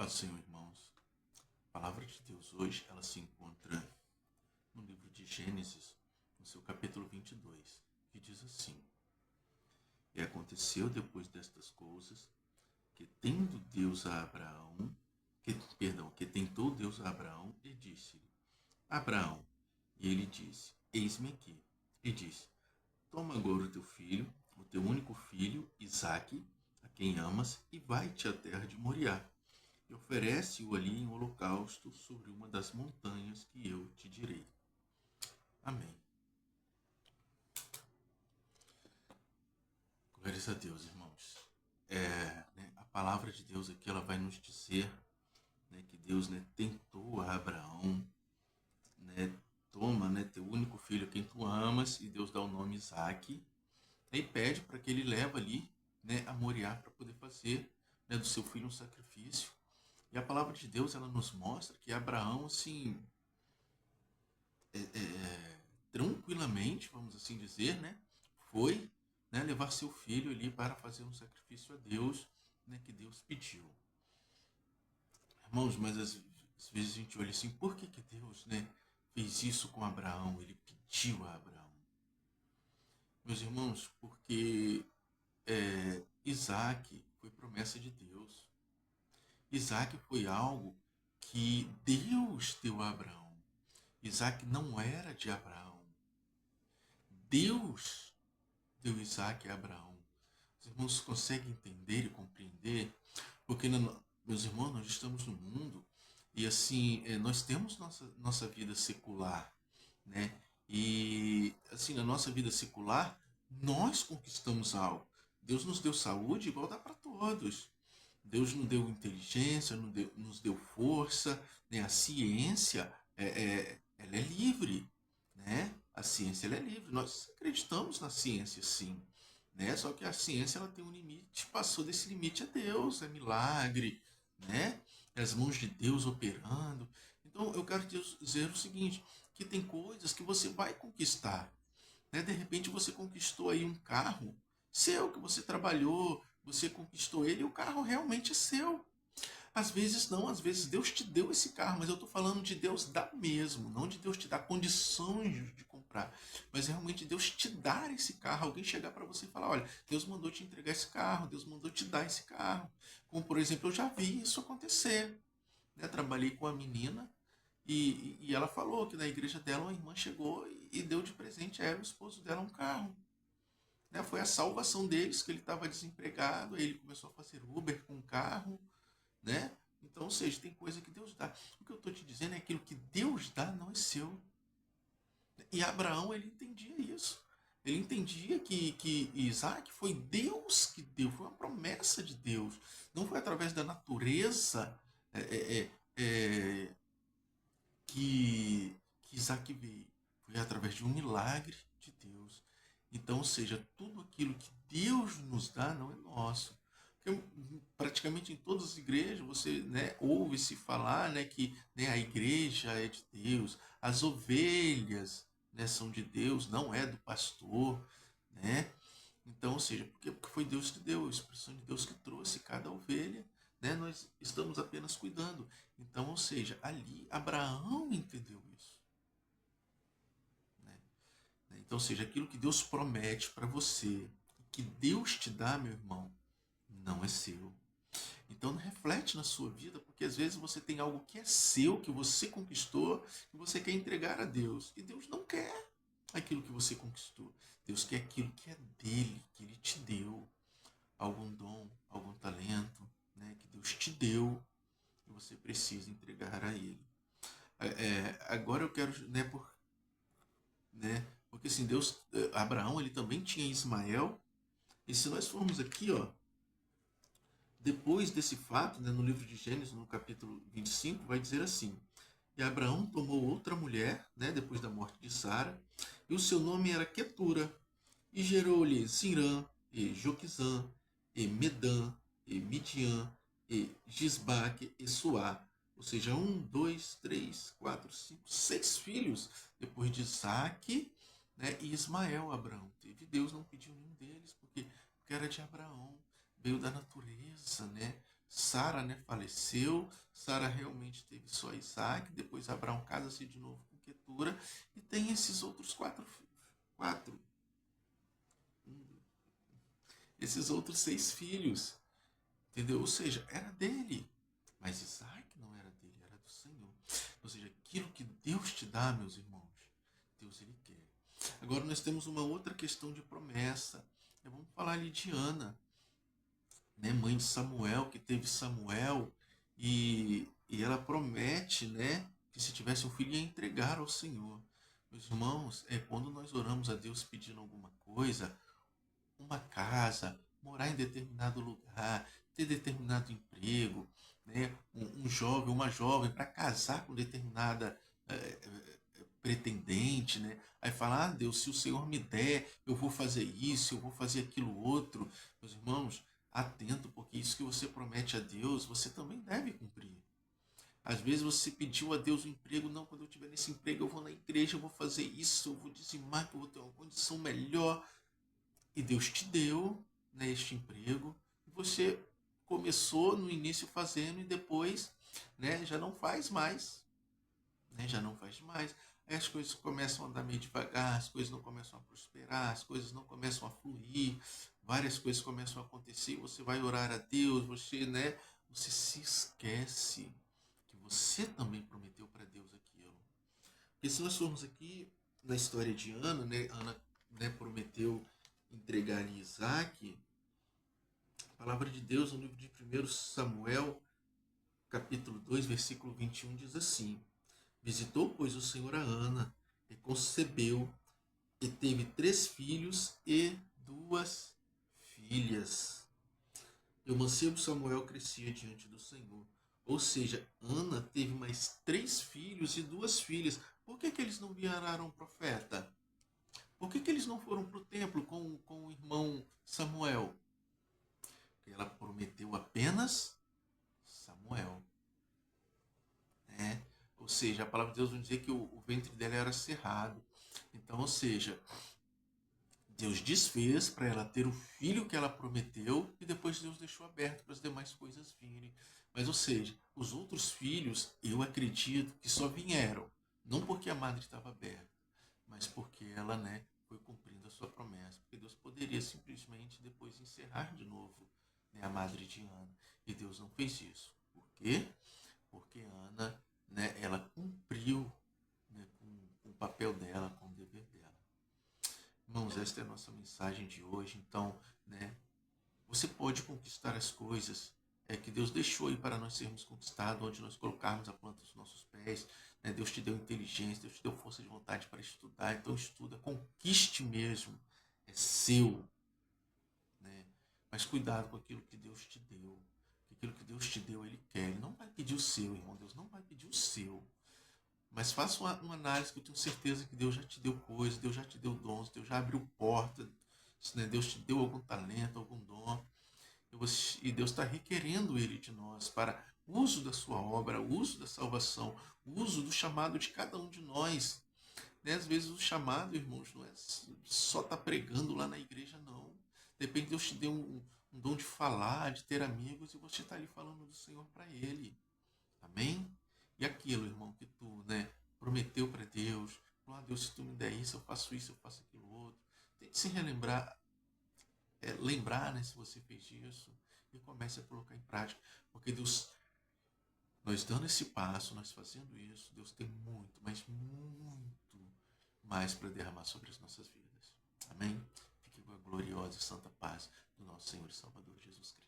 Paz do Senhor, irmãos. A palavra de Deus hoje, ela se encontra no livro de Gênesis, no seu capítulo 22, que diz assim: E aconteceu depois destas coisas, que tendo Deus a Abraão, que tentou Deus a Abraão e disse-lhe: Abraão, e ele disse: Eis-me aqui. E disse: Toma agora o teu filho, o teu único filho, Isaque, a quem amas, e vai-te à terra de Moriá, e oferece-o ali em holocausto sobre uma das montanhas que eu te direi. Amém. Glórias a Deus, irmãos. A palavra de Deus aqui, ela vai nos dizer, que Deus, tentou a Abraão, toma, teu único filho a quem tu amas, e Deus dá o nome Isaque, e pede para que ele leve ali, a Moriá, para poder fazer, do seu filho um sacrifício. E a palavra de Deus, ela nos mostra que Abraão, assim, tranquilamente, vamos assim dizer, foi, levar seu filho ali para fazer um sacrifício a Deus, que Deus pediu. Irmãos, mas às vezes a gente olha assim, por que Deus, fez isso com Abraão? Ele pediu a Abraão. Meus irmãos, porque Isaac foi promessa de Deus. Isaac foi algo que Deus deu a Abraão. Isaac não era de Abraão. Deus deu Isaac a Abraão. Os irmãos conseguem entender e compreender? Porque, meus irmãos, nós estamos no mundo e assim, nós temos nossa vida secular, né? E assim, na nossa vida secular, nós conquistamos algo. Deus nos deu saúde igual dá para todos. Deus nos deu inteligência, nos deu força, né? A ciência, ela é livre, né? A ciência, ela é livre. Nós acreditamos na ciência, sim, né? Só que a ciência, ela tem um limite, passou desse limite a Deus, é milagre, né? É as mãos de Deus operando. Então, eu quero dizer o seguinte, que tem coisas que você vai conquistar, né? De repente você conquistou aí um carro seu, que você trabalhou, você conquistou ele e o carro realmente é seu. Às vezes não, às vezes Deus te deu esse carro, mas eu estou falando de Deus dar mesmo, não de Deus te dar condições de comprar, mas realmente Deus te dar esse carro, alguém chegar para você e falar, olha, Deus mandou te entregar esse carro, Deus mandou te dar esse carro. Como por exemplo, eu já vi isso acontecer, né? Trabalhei com uma menina e ela falou que na igreja dela uma irmã chegou e deu de presente a ela, o esposo dela, um carro. Né? Foi a salvação deles, que ele estava desempregado, aí ele começou a fazer Uber com o carro, né? Então, ou seja, tem coisa que Deus dá. O que eu estou te dizendo é aquilo que Deus dá não é seu. E Abraão, ele entendia isso. Ele entendia que Isaac foi Deus que deu, foi uma promessa de Deus. Não foi através da natureza é, é, é, é, que Isaac veio. Foi através de um milagre de Deus. Então, ou seja, tudo aquilo que Deus nos dá não é nosso. Porque praticamente em todas as igrejas você, ouve-se falar, que, a igreja é de Deus, as ovelhas, são de Deus, não é do pastor, né? Então, ou seja, porque foi Deus que deu, a expressão de Deus que trouxe cada ovelha, nós estamos apenas cuidando. Então, ou seja, ali Abraão entendeu isso. Né? Então, ou seja, aquilo que Deus promete para você, que Deus te dá, meu irmão, não é seu. Então reflete na sua vida, porque às vezes você tem algo que é seu, que você conquistou, que você quer entregar a Deus. E Deus não quer aquilo que você conquistou. Deus quer aquilo que é dele, que ele te deu. Algum dom, algum talento, que Deus te deu, e você precisa entregar a ele. Agora eu quero, porque assim, Deus, Abraão, ele também tinha Ismael, e se nós formos aqui, ó, depois desse fato, no livro de Gênesis, no capítulo 25, vai dizer assim: E Abraão tomou outra mulher, depois da morte de Sara, e o seu nome era Quetura, e gerou-lhe Zimrã, e Joquizã, e Medã, e Midian, e Gisbaque, e Suá. Ou seja, 6 filhos, depois de Isaac, e Ismael. Abraão teve. Deus não pediu nenhum deles, porque era de Abraão, veio da natureza, Sara, né, faleceu, Sara realmente teve só Isaac, depois Abraão casa-se de novo com Quetura e tem esses outros quatro, esses outros 6 filhos, entendeu? Ou seja, era dele, mas Isaac não era dele, era do Senhor. Ou seja, aquilo que Deus te dá, meus irmãos, Deus ele quer. Agora nós temos uma outra questão de promessa. Vamos falar ali de Ana, né, mãe de Samuel, que teve Samuel, e ela promete, né, que se tivesse um filho ia entregar ao Senhor. Meus irmãos, quando nós oramos a Deus pedindo alguma coisa, uma casa, morar em determinado lugar, ter determinado emprego, né, um jovem, uma jovem para casar com determinada pretendente, né? Aí fala, Deus, se o Senhor me der, eu vou fazer isso, eu vou fazer aquilo outro. Meus irmãos, atento, porque isso que você promete a Deus, você também deve cumprir. Às vezes você pediu a Deus um emprego, não, quando eu tiver nesse emprego eu vou na igreja, eu vou fazer isso, eu vou dizimar, que eu vou ter uma condição melhor. E Deus te deu, né, este emprego, e você começou no início fazendo e depois, né, já não faz mais, né, já não faz mais. Aí as coisas começam a andar meio devagar, as coisas não começam a prosperar, as coisas não começam a fluir, várias coisas começam a acontecer, você vai orar a Deus, você, né, você se esquece que você também prometeu para Deus aquilo. Porque se nós formos aqui na história de Ana, né, Ana, né, prometeu entregar-lhe Isaac, a palavra de Deus no livro de 1 Samuel, capítulo 2, versículo 21, diz assim: Visitou, pois, o Senhor a Ana, e concebeu, e teve 3 filhos e 2 filhas. E o mancebo Samuel crescia diante do Senhor. Ou seja, Ana teve mais 3 filhos e 2 filhas. Por que eles não viraram profeta? Por que eles não foram para o templo com o irmão Samuel? Porque ela prometeu apenas Samuel. Né? Ou seja, a palavra de Deus vai dizer que o ventre dela era cerrado. Então, ou seja, Deus desfez para ela ter o filho que ela prometeu e depois Deus deixou aberto para as demais coisas virem. Mas, ou seja, os outros filhos, eu acredito que só vieram, não porque a madre estava aberta, mas porque ela, né, foi cumprindo a sua promessa. Porque Deus poderia simplesmente depois encerrar de novo, né, a madre de Ana. E Deus não fez isso. Por quê? Porque Ana, né, ela cumpriu, né, com o papel dela, com o dever dela. Irmãos, esta é a nossa mensagem de hoje. Então, né, você pode conquistar as coisas que Deus deixou aí para nós sermos conquistados, onde nós colocarmos a planta dos nossos pés. Né? Deus te deu inteligência, Deus te deu força de vontade para estudar. Então estuda, conquiste mesmo. É seu. Né? Mas cuidado com aquilo que Deus te deu. Aquilo que Deus te deu, Ele quer. Ele não vai pedir o seu, irmão. Deus não vai pedir o seu. Mas faça uma análise que eu tenho certeza que Deus já te deu coisas, Deus já te deu dons, Deus já abriu porta, né? Deus te deu algum talento, algum dom. E Deus está requerendo ele de nós para o uso da sua obra, o uso da salvação, o uso do chamado de cada um de nós. Né? Às vezes o chamado, irmãos, não é só estar pregando lá na igreja, não. De repente Deus te deu um dom de falar, de ter amigos, e você está ali falando do Senhor para ele. Amém? E aquilo, irmão, que tu, né, prometeu para Deus, Deus, se tu me der isso, eu faço aquilo outro. Tente se relembrar, lembrar, né, se você fez isso, e comece a colocar em prática. Porque Deus, nós dando esse passo, nós fazendo isso, Deus tem muito, mas muito mais para derramar sobre as nossas vidas. Amém? Fique com a gloriosa e santa paz do nosso Senhor e Salvador Jesus Cristo.